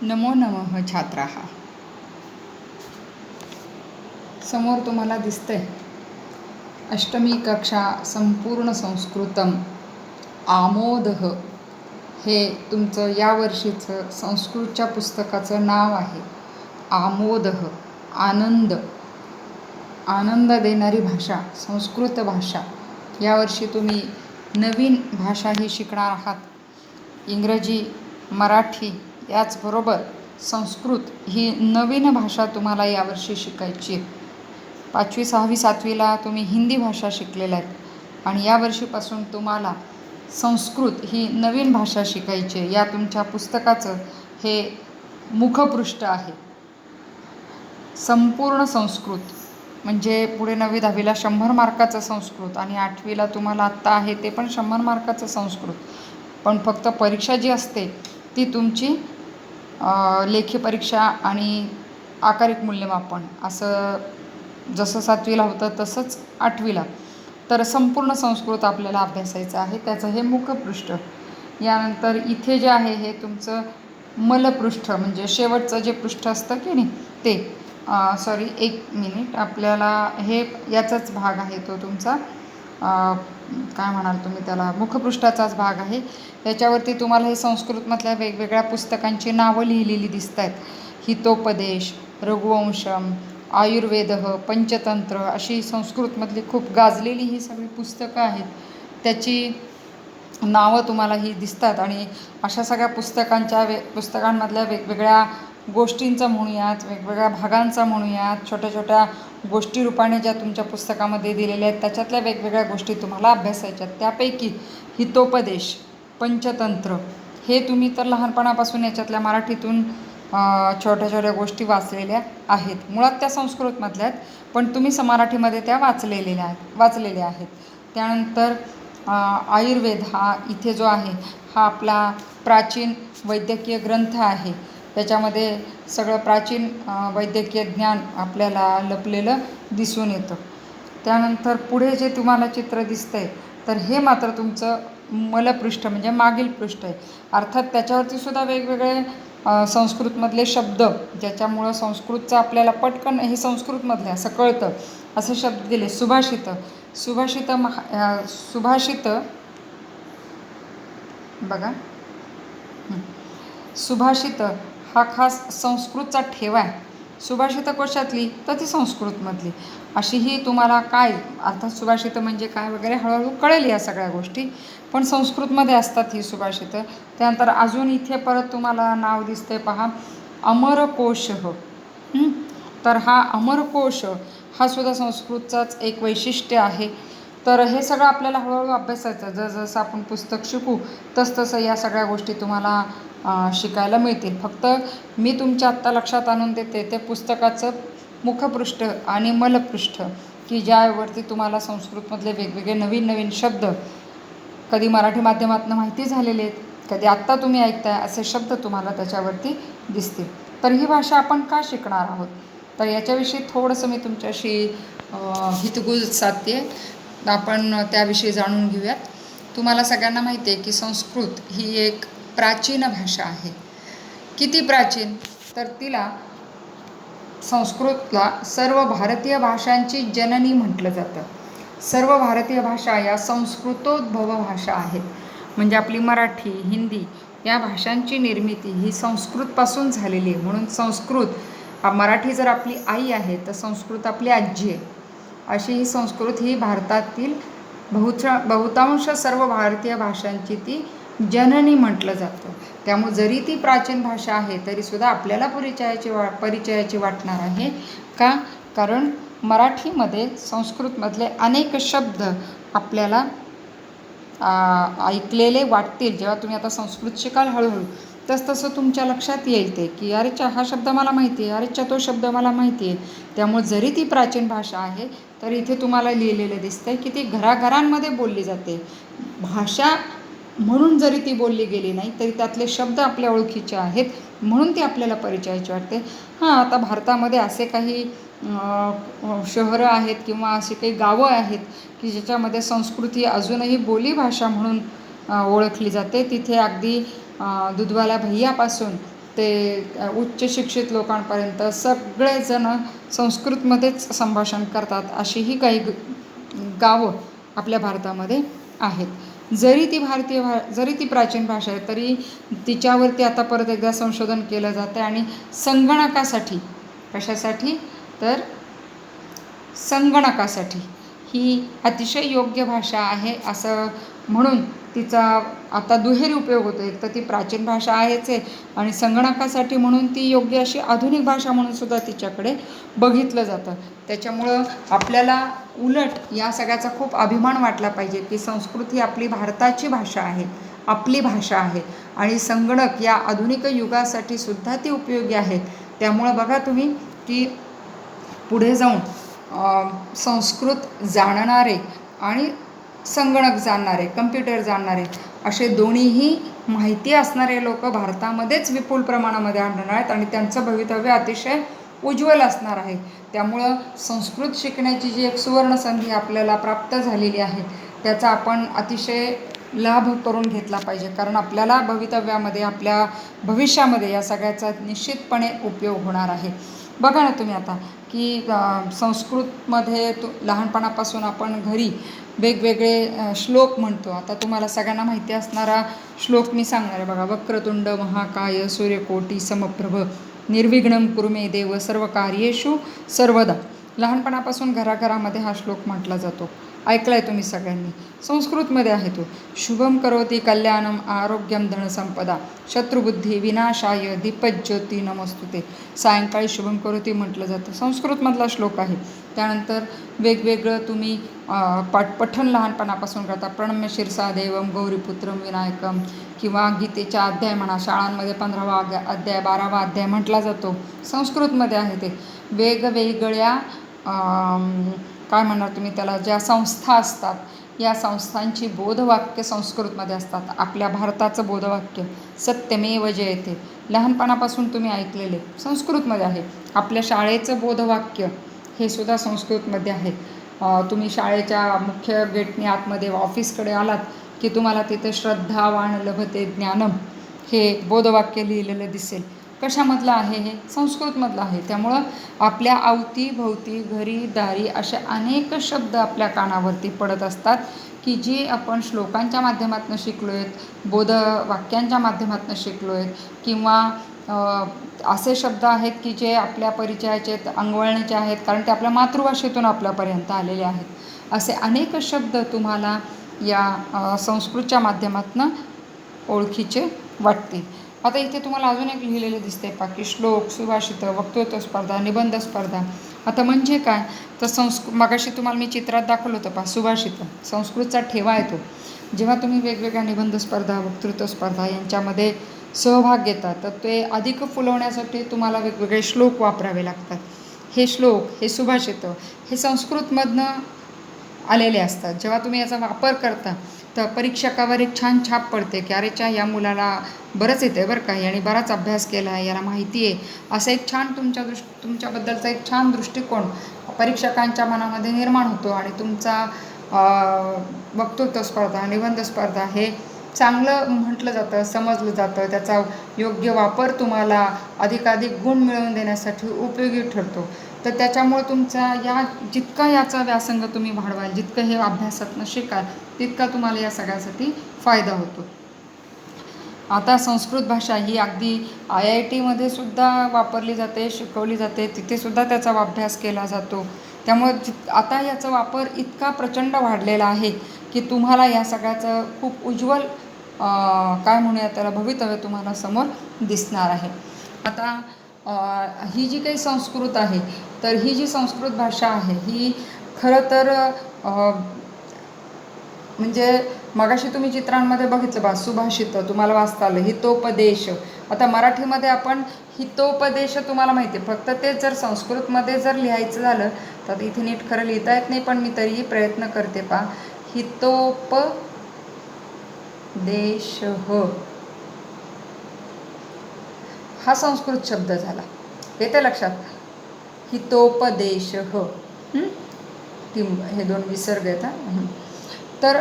नमो नमः छात्राः. समोर तुम्हाला दिसतंय अष्टमी कक्षा संपूर्ण संस्कृतम आमोदः हे तुमचं यावर्षीचं संस्कृतच्या पुस्तकाचं नाव आहे. आमोदः आनंद, आनंद देणारी भाषा, संस्कृत भाषा. यावर्षी तुम्ही नवीन भाषा ही शिकणार आहात. इंग्रजी, मराठी याचबरोबर संस्कृत ही नवीन भाषा तुम्हाला यावर्षी शिकायची आहे. 5वी, 6वी, 7वीला तुम्ही हिंदी भाषा शिकलेल्या आहेत आणि यावर्षीपासून तुम्हाला संस्कृत ही नवीन भाषा शिकायची आहे. या तुमच्या पुस्तकाचं हे मुखपृष्ठ आहे. संपूर्ण संस्कृत म्हणजे पुढे 9वी 10वीला 100 मार्काचं संस्कृत आणि 8वीला तुम्हाला आत्ता आहे ते पण 100 मार्काचं संस्कृत. पण फक्त परीक्षा जी असते ती तुमची लेखी परीक्षा आणि आकारिक मूल्यमापन असं जसं 7वीला होतं तसंच 8वीला. तर संपूर्ण संस्कृत आपल्याला अभ्यासायचं आहे. त्याचं हे मुखपृष्ठ. यानंतर इथे जे आहे हे तुमचं मलपृष्ठ म्हणजे शेवटचं जे पृष्ठ असतं की नाही ते. सॉरी, एक मिनिट. आपल्याला हे याचाच भाग आहे तो तुमचा काय म्हणाल तुम्ही त्याला, मुखपृष्ठाचाच भाग आहे. त्याच्यावरती तुम्हाला हे संस्कृतमधल्या वेगवेगळ्या पुस्तकांची नावं लिहिलेली दिसत आहेत. हितोपदेश, रघुवंशम, आयुर्वेद, पंचतंत्र अशी संस्कृतमधली खूप गाजलेली ही सगळी पुस्तकं आहेत. त्याची नावं तुम्हाला ही दिसतात आणि अशा सगळ्या पुस्तकांमधल्या वेगवेगळ्या गोष्टींचा म्हणूयात, वेगवेगळ्या भागांचा म्हणूयात, छोट्या छोट्या गोष्टी रूपाने ज्या तुमच्या पुस्तकामध्ये दिलेल्या आहेत त्याच्यातल्या वेगवेगळ्या गोष्टी तुम्हाला अभ्यासायच्यात. त्यापैकी हितोपदेश, पंचतंत्र हे तुम्ही तर लहानपणापासून याच्यातल्या मराठीतून छोट्या छोट्या गोष्टी वाचलेल्या आहेत. मुळात त्या संस्कृतमधल्या आहेत पण तुम्ही मराठीमध्ये त्या वाचलेल्या आहेत. त्यानंतर आयुर्वेद हा इथे जो आहे हा आपला प्राचीन वैद्यकीय ग्रंथ आहे. त्याच्यामध्ये सगळं प्राचीन वैद्यकीय ज्ञान आपल्याला लपलेलं दिसून येतं. त्यानंतर पुढे जे तुम्हाला चित्र दिसतंय तर हे मात्र तुमचं मलपृष्ठ म्हणजे मागील पृष्ठ आहे. अर्थात त्याच्यावरती सुद्धा वेगवेगळे संस्कृतमधले शब्द ज्याच्यामुळं संस्कृतचं आपल्याला पटकन हे संस्कृतमधले असं कळतं असे शब्द दिले. सुभाषित बघा, सुभाषित हा खास संस्कृतचा ठेवा आहे. सुभाषित कशातली तर ती संस्कृतमधली. अशी ही तुम्हाला काय अर्थात सुभाषित म्हणजे काय वगैरे हळूहळू कळेल या सगळ्या गोष्टी, पण संस्कृतमध्ये असतात ही सुभाषितं. त्यानंतर अजून इथे परत तुम्हाला नाव दिसतंय पहा, अमरकोश. तर हा अमरकोश हा सुद्धा संस्कृतचाच एक वैशिष्ट्य आहे. तर हे सगळं आपल्याला हळूहळू अभ्यासायचं. जसं आपण पुस्तक शिकू तसतसं या सगळ्या गोष्टी तुम्हाला शिकायला मिळतील. फक्त मी तुमच्या आत्ता लक्षात आणून देते ते पुस्तकाचं मुखपृष्ठ आणि मलपृष्ठ की ज्यावरती तुम्हाला संस्कृतमधले वेगवेगळे नवीन नवीन शब्द कधी मराठी माध्यमातून माहिती झालेले आहेत, कधी आत्ता तुम्ही ऐकताय असे शब्द तुम्हाला त्याच्यावरती दिसतील. तर ही भाषा आपण का शिकणार आहोत तर याच्याविषयी थोडंसं मी तुमच्याशी हितगुज साधते. आपण त्याविषयी जाणून घेऊयात. तुम्हाला सगळ्यांना माहिती आहे की संस्कृत ही एक प्राचीन भाषा आहे. किती प्राचीन तर तिला संस्कृतला सर्व भारतीय भाषांची जननी म्हटलं जातं. सर्व भारतीय भाषा या संस्कृतोद्भव भाषा आहेत. म्हणजे आपली मराठी, हिंदी या भाषांची निर्मिती ही संस्कृतपासून झालेली आहे. म्हणून संस्कृत मराठी जर आपली आई आहे तर संस्कृत आपली आजी आहे. अशी ही संस्कृत ही भारतातील बहुतांश सर्व भारतीय भाषांची ती जननी म्हटलं जातं. त्यामुळे जरी ती प्राचीन भाषा आहे तरीसुद्धा आपल्याला परिचयाची वाटणार आहे. का? कारण मराठीमध्ये संस्कृतमधले अनेक शब्द आपल्याला ऐकलेले वाटतील. जेव्हा तुम्ही आता संस्कृत शिकाल हळूहळू तसं तुमच्या लक्षात येईल ते की अरेच्या हा शब्द मला माहिती आहे, अरेच्या तो शब्द मला माहिती आहे. त्यामुळे जरी ती प्राचीन भाषा आहे तरी इथे तुम्हाला लिहिलेलं दिसतंय की ती घराघरांमध्ये बोलली जाते. भाषा म्हणून जरी ती बोलली गेली नाही तरी त्यातले शब्द आपल्या ओळखीचे आहेत म्हणून ती आपल्याला परिचयाची वाटते. आता भारतामध्ये असे काही शहरं आहेत किंवा अशी काही गावं आहेत की ज्याच्यामध्ये संस्कृत ही अजूनही बोलीभाषा म्हणून ओळखली जाते. तिथे अगदी दूधवाला भैयापासून ते उच्च शिक्षित लोकांपर्यंत सगळेजण संस्कृतमध्येच संभाषण करतात. अशीही काही गावं आपल्या भारतामध्ये आहेत. जरी ती प्राचीन भाषा आहे तरी तिच्यावरती आता परत एकदा संशोधन केलं जातं आणि संगणकासाठी, कशासाठी तर संगणकासाठी ही अतिशय योग्य भाषा आहे असं म्हणून तिचा आता दुहेरी उपयोग होतो. एक तर ती प्राचीन भाषा आहेच आहे आणि संगणकासाठी म्हणून ती योग्य अशी आधुनिक भाषा म्हणून सुद्धा तिच्याकडे बघितलं जातं. त्याच्यामुळं आपल्याला उलट या सगळ्याचा खूप अभिमान वाटला पाहिजे की संस्कृत ही आपली भारताची भाषा आहे, आपली भाषा आहे आणि संगणक या आधुनिक युगासाठी सुद्धा ती उपयोगी आहे. त्यामुळं बघा तुम्ही की पुढे जाऊन संस्कृत जाणणारे आणि संगणक जाणणारे, कम्प्युटर जाणणारे असे दोन्हीही माहिती असणारे लोक भारतामध्येच विपुल प्रमाणामध्ये आणणार आहेत आणि त्यांचं भवितव्य अतिशय उज्ज्वल असणार आहे. त्यामुळं संस्कृत शिकण्याची जी एक सुवर्णसंधी आपल्याला प्राप्त झालेली आहे त्याचा आपण अतिशय लाभ करून घेतला पाहिजे, कारण आपल्याला भवितव्यामध्ये, आपल्या भविष्यामध्ये या सगळ्याचा निश्चितपणे उपयोग होणार आहे. बघा ना तुम्ही आता की संस्कृतमध्ये लहानपणापासून आपण घरी वेगवेगळे श्लोक म्हणतो. आता तुम्हाला सगळ्यांना माहिती असणारा श्लोक मी सांगणार आहे बघा. वक्रतुंड महाकाय सूर्यकोटी समप्रभ निर्विघ्नं कुरु मे देव सर्व कार्येषु सर्वदा. लहानपणापासून घराघरामध्ये हा श्लोक म्हटला जातो. ऐकलाय तुम्ही सगळ्यांनी. संस्कृतमध्ये आहे तो. शुभम करोति कल्याणम आरोग्यम धनसंपदा शत्रुबुद्धी विनाशाय दीपज्योती नमस्तुते. सायंकाळी शुभम करोति म्हटलं जातं. संस्कृतमधला श्लोक आहे. त्यानंतर वेगवेगळं तुम्ही पठण लहानपणापासून करता. प्रणम्य शिरसा देवम गौरीपुत्रम विनायकम किंवा गीतेचा अध्याय म्हणा. शाळांमध्ये 15वा अध्याय 12वा अध्याय म्हटला जातो. संस्कृतमध्ये आहे ते. वेगवेगळ्या काय म्हणणार तुम्ही त्याला, ज्या संस्था असतात या संस्थांची बोधवाक्य संस्कृतमध्ये असतात. आपल्या भारताचं बोधवाक्य सत्यमेव जयते लहानपणापासून तुम्ही ऐकलेले संस्कृतमध्ये आहे. आपल्या शाळेचं बोधवाक्य हे सुद्धा संस्कृतमध्ये आहे. तुम्ही शाळेच्या मुख्य गेटने आतमध्ये ऑफिसकडे आलात की तुम्हाला तिथे श्रद्धावान लभते ज्ञानम हे बोधवाक्य लिहिलेलं दिसेल. कशामधलं आहे हे? संस्कृतमधलं आहे. त्यामुळं आपल्या अवतीभोवती घरी दारी असे अनेक शब्द आपल्या कानावरती पडत असतात की जी आपण श्लोकांच्या माध्यमातून शिकलो आहेत, बोधवाक्यांच्या माध्यमातून शिकलो आहेत किंवा असे शब्द आहेत की जे आपल्या परिचयाचे अंगवळणीचे आहेत, कारण ते आपल्या मातृभाषेतून आपल्यापर्यंत आलेले आहेत. असे अनेक शब्द तुम्हाला या संस्कृतच्या माध्यमातून ओळखीचे वाटतील. आता इथे तुम्हाला अजून एक लिहिलेलं दिसते पहा की श्लोक, सुभाषितं, वक्तृत्व स्पर्धा, निबंध स्पर्धा. आता म्हणजे काय तर मगाशी तुम्हाला मी चित्रात दाखवलं होतं पहा सुभाषितं. संस्कृतचा ठेवा येतो. जेव्हा तुम्ही वेगवेगळ्या निबंध स्पर्धा, वक्तृत्व स्पर्धा यांच्यामध्ये सहभाग घेतात तर ते अधिक फुलवण्यासाठी तुम्हाला वेगवेगळे श्लोक वापरावे लागतात. हे श्लोक, हे सुभाषितं हे संस्कृतमधनं आलेले असतात. जेव्हा तुम्ही याचा वापर करता तर परीक्षकावर एक छान छाप पडते की अरेच्या या मुलाला बरंच येतं आहे बरं का, आणि बराच अभ्यास केला आहे, याला माहिती आहे, असं एक छान तुमच्याबद्दलचा एक छान दृष्टिकोन परीक्षकांच्या मनामध्ये निर्माण होतो आणि तुमचा वक्तृत्व स्पर्धा, निबंध स्पर्धा हे चांगलं म्हटलं जातं, समजलं जातं. त्याचा योग्य वापर तुम्हाला अधिकाधिक गुण मिळवून देण्यासाठी उपयोगी ठरतो. तर त्याच्यामुळे तुमचा जितका याचा व्यासंग तुम्ही वाढवाल, जितकं हे अभ्यासातनं शिकाल तितका तुम्हाला या सगळ्यासाठी फायदा होतो. आता संस्कृत भाषा ही अगदी IIT सुद्धा वापरली जाते, शिकवली जाते. तिथेसुद्धा त्याचा अभ्यास केला जातो. त्यामुळे आता याचा वापर इतका प्रचंड वाढलेला आहे की तुम्हाला या सगळ्याचं खूप उज्ज्वल काय म्हणूया त्याला भवितव्य तुम्हाला समोर दिसणार आहे. आता ही जी काही संस्कृत आहे तर ही जी संस्कृत भाषा आहे ही खरं तर म्हणजे मगाशी तुम्ही चित्रांमध्ये बघितलं बा सुभाषितं तुम्हाला वाचता आलं, हितोपदेश. आता मराठीमध्ये आपण हितोपदेश तुम्हाला माहिती आहे, फक्त ते जर संस्कृतमध्ये जर लिहायचं झालं तर इथे नीट खरं लिहिता येत नाही, पण मी तरीही प्रयत्न करते पहा. हितोपदेश हा संस्कृत शब्द झाला, येते लक्षात? हितोपदेश हे दोन विसर्ग आहेत. तर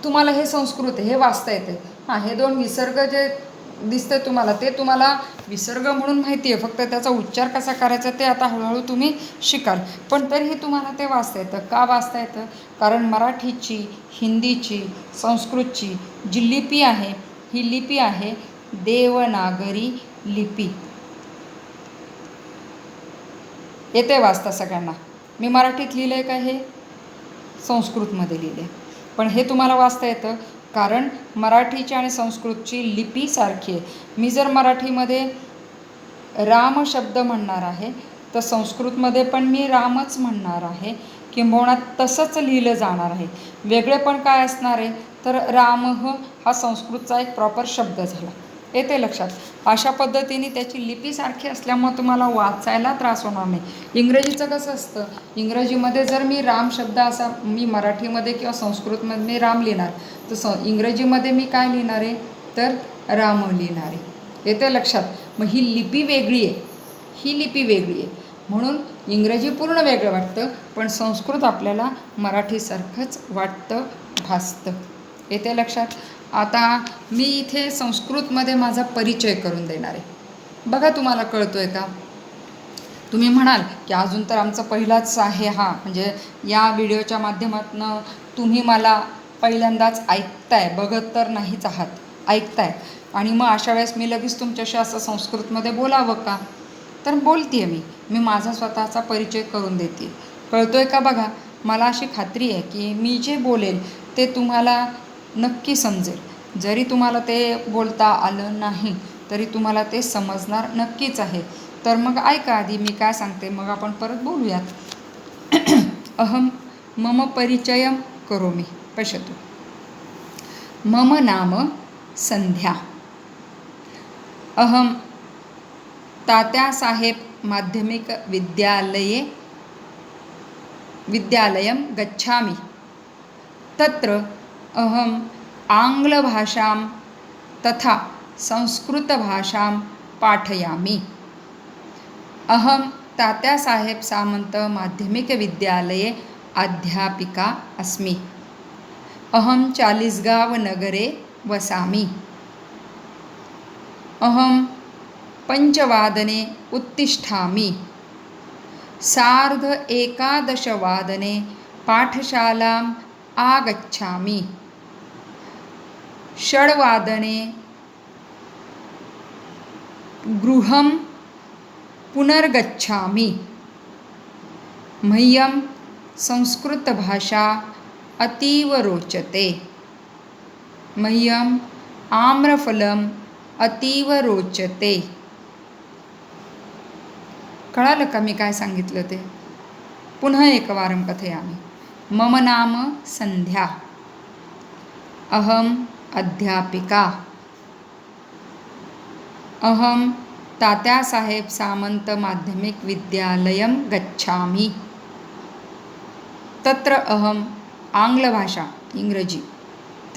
तुम्हाला हे संस्कृत हे वाचता येते. हे दोन विसर्ग जे दिसते तुम्हाला, ते तुम्हाला विसर्ग म्हणून माहिती आहे, फक्त त्याचा उच्चार कसा करायचा ते आता हळूहळू तुम्ही शिकाल. पण तरीही तुम्हाला ते वाचता येतं. का वाचता येतं? कारण मराठीची, हिंदीची, संस्कृतची जी लिपी आहे, ही लिपी आहे देवनागरी लिपी. येते वाचता सगळ्यांना. मी मराठीत लिहिलं आहे का हे? संस्कृतमध्ये लिहिले, पण हे तुम्हाला वाचता येतं कारण मराठीची आणि संस्कृतची लिपी सारखी आहे. मी जर मराठीमध्ये राम शब्द म्हणणार आहे तर संस्कृतमध्ये पण मी रामच म्हणणार आहे, किंबहुना तसंच लिहिलं जाणार आहे. वेगळे पण काय असणार आहे तर राम हा संस्कृतचा एक प्रॉपर शब्द झाला. येते लक्षात? अशा पद्धतीने त्याची लिपी सारखी असल्यामुळे तुम्हाला वाचायला त्रास होणार नाही. इंग्रजीचं कसं असतं, इंग्रजीमध्ये जर मी राम शब्द असा मी मराठीमध्ये किंवा संस्कृतमध्ये मी राम लिहिणार तर इंग्रजीमध्ये मी काय लिहिणार आहे तर राम लिहिणार आहे. येते लक्षात? मग ही लिपी वेगळी आहे, ही लिपी वेगळी आहे, म्हणून इंग्रजी पूर्ण वेगळं वाटतं, पण संस्कृत आपल्याला मराठीसारखंच वाटतं, भासतं. येते लक्षात? आता मी इथे संस्कृतमध्ये माझा परिचय करून देणार आहे. बघा तुम्हाला कळतो आहे का? तुम्ही म्हणाल की अजून तर आमचा पहिलाच आहे हा, म्हणजे या व्हिडिओच्या माध्यमातून तुम्ही मला पहिल्यांदाच ऐकताय, बघत तर नाहीच आहात, ऐकताय. आणि मग अशा वेळेस मी लगेच तुमच्याशी असं संस्कृतमध्ये बोलावं का? तर बोलते आहे मी माझा स्वतःचा परिचय करून देते. कळतो आहे का? बघा, मला अशी खात्री आहे की मी जे बोलेल ते तुम्हाला नक्की समजेल. जरी तुम्हाला ते बोलता आलं नाही तरी तुम्हाला ते समजणार नक्कीच आहे. तर मग ऐका आधी मी काय सांगते, मग आपण परत बोलूयात. अहम मम परिचयं करोमि. पश्यतु. मम नाम संध्या. अहम तात्यासाहेब माध्यमिक विद्यालयं गच्छामि. तत्र अहम आङ्ग्लभाषां तथा संस्कृतभाषां पाठयामि. अहम तात्यासाहेब सामंत माध्यमिकविद्यालये अध्यापिका अस्मि. अहम चालिसगाव नगरे वसामि. अहम 5 उत्तिष्ठामि. 11:30 पाठशालाम् आगच्छामि. 6 गृहं पुनर्गच्छामि. मह्यं संस्कृतभाषा अतीव रोचते. मह्यम् आम्रफलम् अतीव रोचते. कळालं का मी काय सांगितलं ते? पुन्हा एकवारं कथयामि. मम नाम संध्या. अहम अध्यापिका. अहम तात्यासाहेब सामंत माध्यमिक विद्यालयं गच्छामि. तत्र अहम आङ्ग्लभाषा इंग्रजी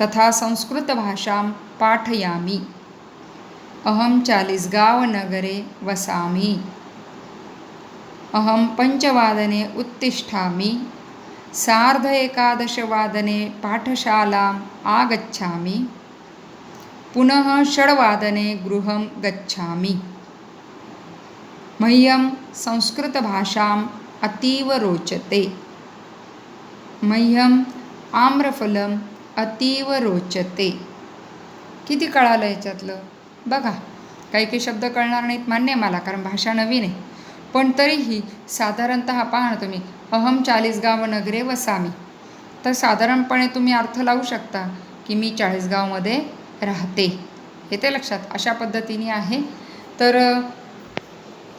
तथा संस्कृतभाषां पाठयामि. अहम चालिसगाव नगरे वसामि. अहम 5 उत्तिष्ठामि. 11:30 पाठशालाम् आगच्छामि. पुनः 6 गृहं गच्छामि. मह्यं संस्कृतभाषाम् अतीव रोचते. मह्यम् आम्रफलम् अतीव रोचते. किती कळालं याच्यातलं? बघा, काही शब्द कळणार नाहीत, मान्य आहे मला, कारण भाषा नवीन आहे, पण तरीही साधारणतः पहा ना तुम्ही, अहम चाळीसगाव नगरे वसामी, तर साधारणपणे तुम्ही अर्थ लावू शकता की मी चाळीसगावमध्ये राहते. येते लक्षात? अशा पद्धतीने आहे. तर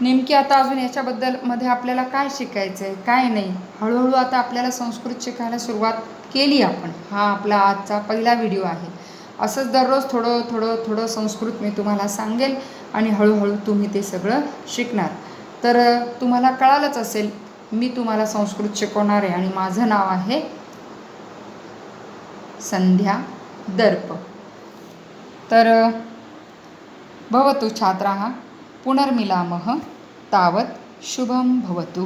नेमकी आता अजून याच्याबद्दलमध्ये आपल्याला काय शिकायचं आहे, काय नाही, हळूहळू आता आपल्याला संस्कृत शिकायला सुरुवात केली आपण. हा आपला आजचा पहिला व्हिडिओ आहे. असंच दररोज थोडं थोडं थोडं संस्कृत मी तुम्हाला सांगेल आणि हळूहळू तुम्ही ते सगळं शिकणार. तर तुम्हाला कळालंच असेल, मी तुम्हाला संस्कृत शिकवणार आहे आणि माझं नाव आहे संध्या दर्प. तर भवतु छात्राः, पुनर्मिलामः. तावत् शुभं भवतु.